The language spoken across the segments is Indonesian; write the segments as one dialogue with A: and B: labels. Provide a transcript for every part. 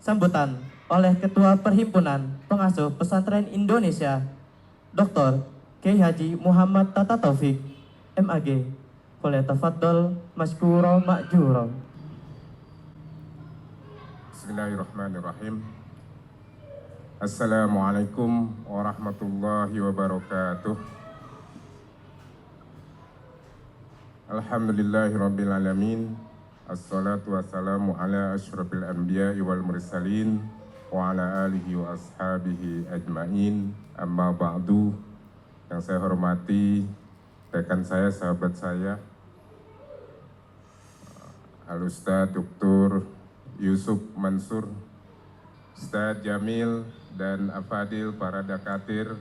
A: sambutan oleh Ketua Perhimpunan Pengasuh Pesantren Indonesia, Dr. Kiai Haji Muhammad Tata Taufik, MAG. Falyatafaddal maskura ma'jura.
B: Bismillahirrahmanirrahim. Assalamualaikum warahmatullahi wabarakatuh. Alhamdulillahirabbil alamin. Assalatu wassalamu ala asyrafil anbiya'i wal mursalin wa ala alihi wa ashabihi ajmain. Amma ba'du. Yang saya hormati rekan saya, sahabat saya, Al-Ustadz Dr. Yusuf Mansur, Ustadz Jamil dan Afadil, para dakatir,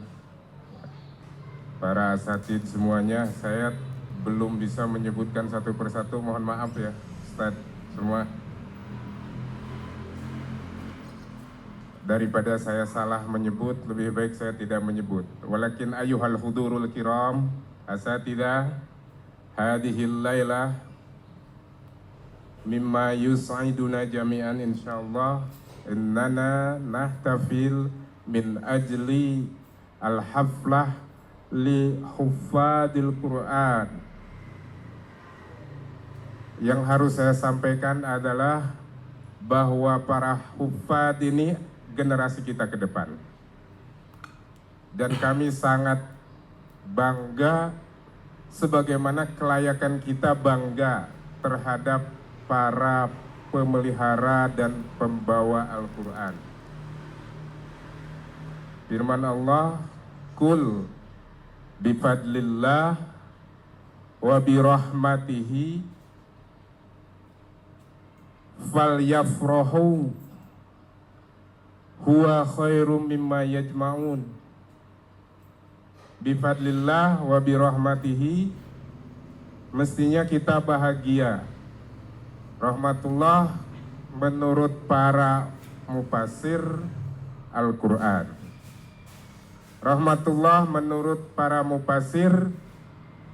B: para asatid semuanya. Saya belum bisa menyebutkan satu persatu, mohon maaf ya Ustadz semua. Daripada saya salah menyebut, lebih baik saya tidak menyebut. Walakin ayyuhal hudurul kiram, asatidah, hadihil laylah mimma yus'iduna jami'an insyaallah. Innana nahtafil min ajli al-haflah li huffadil Qur'an. Yang harus saya sampaikan adalah bahwa para huffad ini generasi kita ke depan. Dan kami sangat bangga sebagaimana kelayakan kita bangga terhadap para pemelihara dan pembawa Al-Quran. Firman Allah, Kul bifadlillah wa birahmatihi falyafrahu huwa khairum mimma yajma'un. Bifadlillah wa birahmatihi, mestinya kita bahagia. Rahmatullah menurut para mufassir Al-Quran. Rahmatullah menurut para mufassir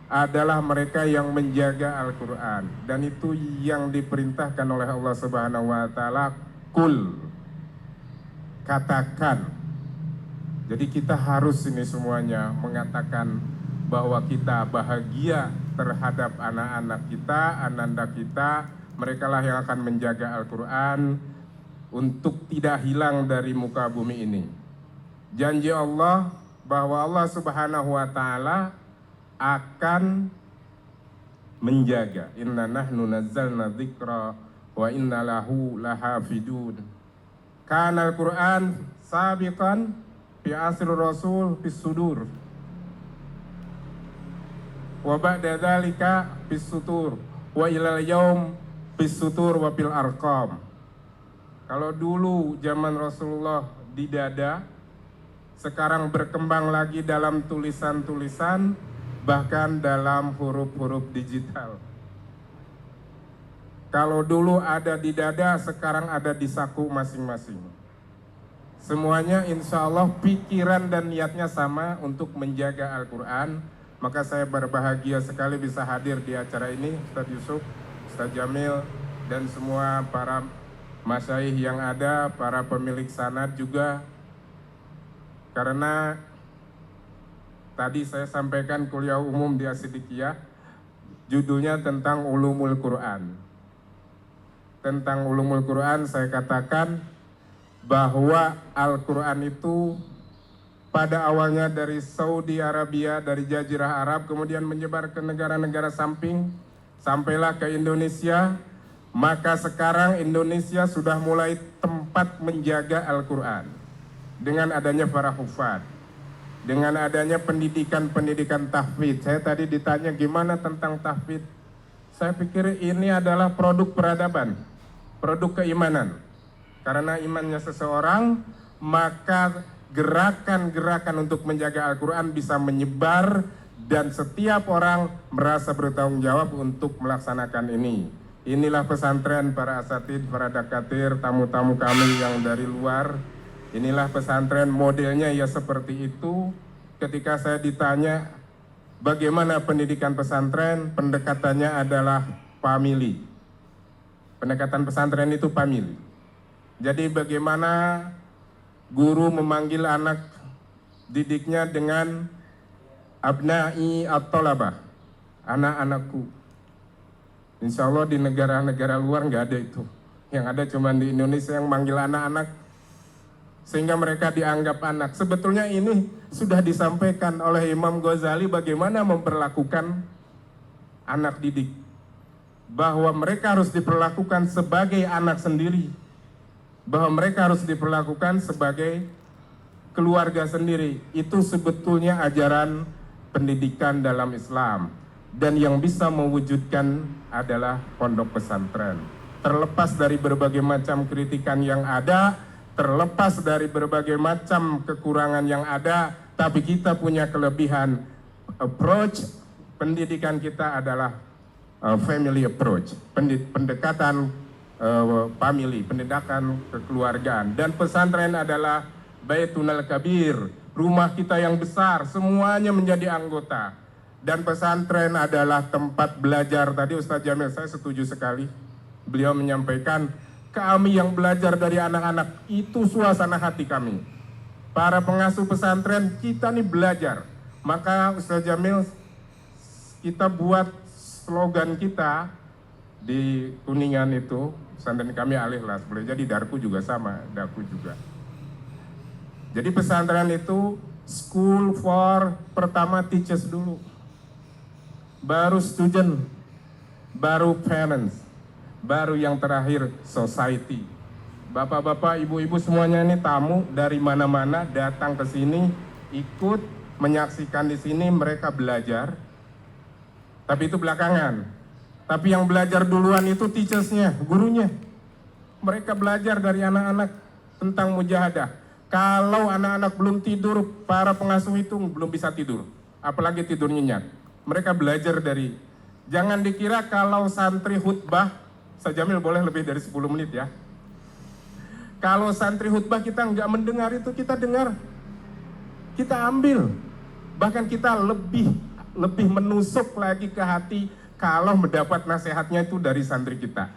B: adalah mereka yang menjaga Al-Quran. Dan itu yang diperintahkan oleh Allah Subhanahu wa Ta'ala. Kul, katakan. Jadi kita harus ini semuanya mengatakan bahwa kita bahagia terhadap anak-anak kita, ananda kita. Mereka lah yang akan menjaga Al-Quran untuk tidak hilang dari muka bumi ini. Janji Allah bahwa Allah Subhanahu wa Ta'ala akan menjaga. Inna nahnu nazzalna dzikra wa inna lahu lahafidun. Kana Al-Quran sabiqan fi asri Rasul fis sudur wa ba'da dzalika fis sutur wa ilal yaum fis sutur wa fil arqam. Kalau dulu zaman Rasulullah di dada, sekarang berkembang lagi dalam tulisan-tulisan, bahkan dalam huruf-huruf digital. Kalau dulu ada di dada, sekarang ada di saku masing-masing. Semuanya insya Allah pikiran dan niatnya sama untuk menjaga Al-Quran. Maka saya berbahagia sekali bisa hadir di acara ini, Ustadz Yusuf, Ustadz Jamil, dan semua para masyaikh yang ada, para pemilik sanad juga. Karena tadi saya sampaikan kuliah umum di Asidikiyah, judulnya tentang ulumul Quran. Tentang ulumul Quran saya katakan bahwa Al-Quran itu pada awalnya dari Saudi Arabia, dari Jazirah Arab, kemudian menyebar ke negara-negara samping, sampailah ke Indonesia. Maka sekarang Indonesia sudah mulai tempat menjaga Al-Quran dengan adanya para hufad, dengan adanya pendidikan-pendidikan tahfidz. Saya tadi ditanya gimana tentang tahfidz. Saya pikir ini adalah produk peradaban, produk keimanan. Karena imannya seseorang, maka gerakan-gerakan untuk menjaga Al-Quran bisa menyebar dan setiap orang merasa bertanggung jawab untuk melaksanakan ini. Inilah pesantren para asatid, para dakatir, tamu-tamu kami yang dari luar. Inilah pesantren modelnya ya seperti itu. Ketika saya ditanya bagaimana pendidikan pesantren, pendekatannya adalah family. Pendekatan pesantren itu family. Jadi bagaimana guru memanggil anak didiknya dengan abna'i at-talabah, anak-anakku. Insya Allah di negara-negara luar nggak ada itu. Yang ada cuma di Indonesia yang manggil anak-anak sehingga mereka dianggap anak. Sebetulnya ini sudah disampaikan oleh Imam Ghazali bagaimana memperlakukan anak didik. Bahwa mereka harus diperlakukan sebagai anak sendiri. Bahwa mereka harus diperlakukan sebagai keluarga sendiri. Itu sebetulnya ajaran pendidikan dalam Islam. Dan yang bisa mewujudkan adalah pondok pesantren. Terlepas dari berbagai macam kritikan yang ada, terlepas dari berbagai macam kekurangan yang ada, tapi kita punya kelebihan. Approach pendidikan kita adalah family approach, pendekatan family, pendekatan kekeluargaan. Dan pesantren adalah Baitunal Kabir, rumah kita yang besar, semuanya menjadi anggota. Dan pesantren adalah tempat belajar. Tadi Ustaz Jamil, saya setuju sekali. Beliau menyampaikan, kami yang belajar dari anak-anak, itu suasana hati kami. Para pengasuh pesantren, kita nih belajar. Maka Ustaz Jamil, kita buat slogan kita di Kuningan itu, pesantren kami Al Ikhlas, boleh jadi Darku juga sama, Darku juga. Jadi pesantren itu school for, pertama teachers dulu, baru student, baru parents, baru yang terakhir society. Bapak-bapak, ibu-ibu semuanya ini tamu dari mana-mana datang ke sini, ikut menyaksikan di sini, mereka belajar. Tapi itu belakangan. Tapi yang belajar duluan itu teachersnya, gurunya. Mereka belajar dari anak-anak tentang mujahadah. Kalau anak-anak belum tidur, para pengasuh itu belum bisa tidur. Apalagi tidur nyenyak. Mereka belajar dari, jangan dikira kalau santri khutbah, Sajamil boleh lebih dari 10 menit ya. Kalau santri khutbah kita nggak mendengar itu, kita dengar. Kita ambil. Bahkan kita lebih menusuk lagi ke hati kalau mendapat nasihatnya itu dari santri kita.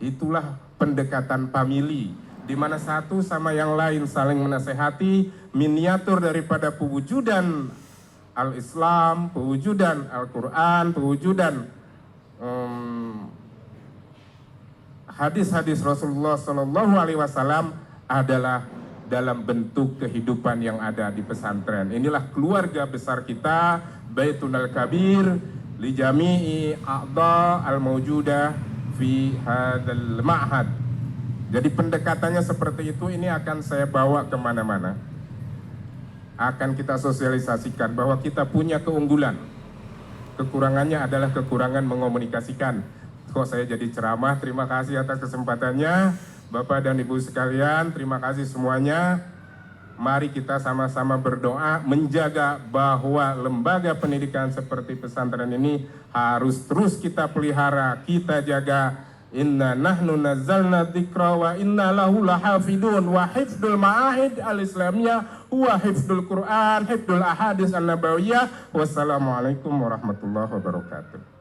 B: Itulah pendekatan family, di mana satu sama yang lain saling menasehati, miniatur daripada pewujudan Al-Islam, pewujudan Al-Quran, pewujudan hadis-hadis Rasulullah SAW adalah dalam bentuk kehidupan yang ada di pesantren. Inilah keluarga besar kita, Baitunal Kabir, li jami'i a'dha al-mawjudah fi hadzal ma'had. Jadi pendekatannya seperti itu, ini akan saya bawa kemana-mana. Akan kita sosialisasikan bahwa kita punya keunggulan. Kekurangannya adalah kekurangan mengomunikasikan. Kok saya jadi ceramah, terima kasih atas kesempatannya. Bapak dan Ibu sekalian, terima kasih semuanya. Mari kita sama-sama berdoa menjaga bahwa lembaga pendidikan seperti pesantren ini harus terus kita pelihara, kita jaga. Inna nahnu nazzalna dzikra wa inna lahu lahafidun wa hifdzul ma'ahid al-islamiyah wa hifdzul Qur'an, hifdzul ahadits an-nabawiyah. Wassalamualaikum warahmatullahi wabarakatuh.